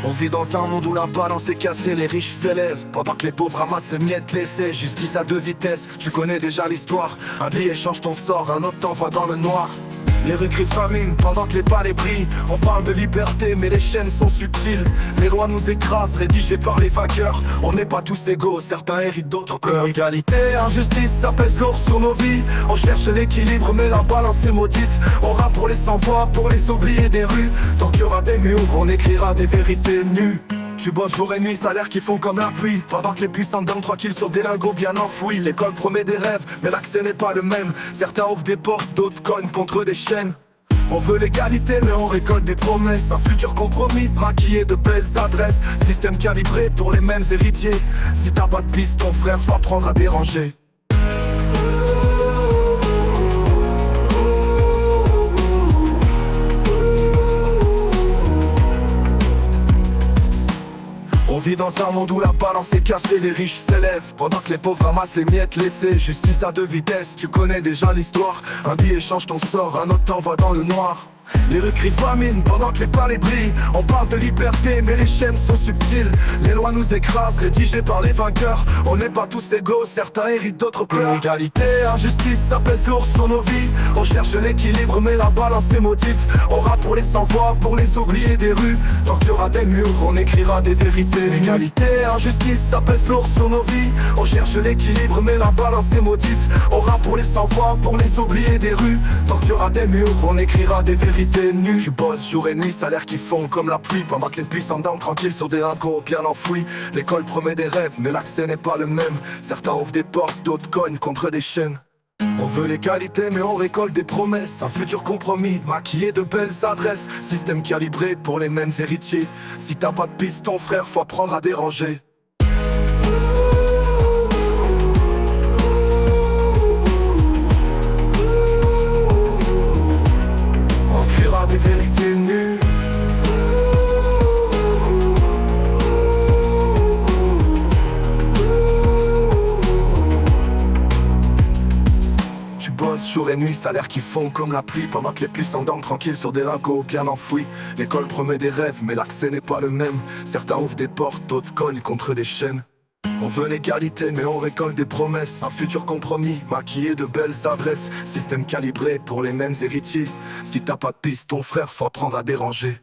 On vit dans un monde où la balance est cassée, les riches s'élèvent pendant que les pauvres ramassent les miettes laissées. Justice à deux vitesses, tu connais déjà l'histoire. Un billet change ton sort, un autre t'envoie dans le noir. Les rues crient famine pendant que les palais brillent. On parle de liberté mais les chaînes sont subtiles. Les lois nous écrasent, rédigées par les vainqueurs. On n'est pas tous égaux, certains héritent d'autres peurs. Égalité, injustice, ça pèse lourd sur nos vies. On cherche l'équilibre mais la balance est maudite. On rappe pour les sans-voix, pour les oubliés des rues. Tant qu'il y aura des murs, on écrira des vérités nues. Tu bosses jour et nuit, salaires qui font comme la pluie. Pendant que les puissants dorment tranquilles sur des lingots bien enfouis. L'école promet des rêves, mais l'accès n'est pas le même. Certains ouvrent des portes, d'autres cognent contre des chaînes. On veut l'égalité mais on récolte des promesses. Un futur compromis, maquillé de belles adresses. Système calibré pour les mêmes héritiers. Si t'as pas de piste, ton frère va apprendre à déranger. On vit dans un monde où la balance est cassée, les riches s'élèvent pendant que les pauvres ramassent les miettes laissées. Justice à deux vitesses, tu connais déjà l'histoire. Un billet change ton sort, un autre t'envoie dans le noir. Les rues crient famine pendant que les palais brillent. On parle de liberté mais les chaînes sont subtiles. Les lois nous écrasent, rédigées par les vainqueurs. On n'est pas tous égaux, certains héritent d'autres peurs. Égalité, injustice, ça pèse lourd sur nos vies. On cherche l'équilibre mais la balance est maudite. On rappe pour les sans-voix, pour les oubliés des rues. Tant qu'il y aura des murs, on écrira des vérités. Égalité, injustice, ça pèse lourd sur nos vies. On cherche l'équilibre mais la balance est maudite. On rappe pour les sans-voix, pour les oubliés des rues. Tant qu'il y aura des murs, on écrira des vérités. Tu bosses jour et nuit, salaires qui font comme la pluie. Pendant que les puissants dorment tranquilles sur des lingots bien enfouis. L'école promet des rêves, mais l'accès n'est pas le même. Certains ouvrent des portes, d'autres cognent contre des chaînes. On veut l'égalité mais on récolte des promesses. Un futur compromis, maquillé de belles adresses. Système calibré pour les mêmes héritiers. Si t'as pas de piste, ton frère, faut apprendre à déranger. Des vérités nues. Tu bosses jour et nuit, salaires qui font comme la pluie. Pendant que les puissants dorment tranquilles sur des lingots bien enfouis. L'école promet des rêves mais l'accès n'est pas le même. Certains ouvrent des portes, d'autres cognent contre des chaînes. On veut l'égalité mais on récolte des promesses. Un futur compromis, maquillé de belles adresses. Système calibré pour les mêmes héritiers. Si t'as pas de piste, ton frère, faut apprendre à déranger.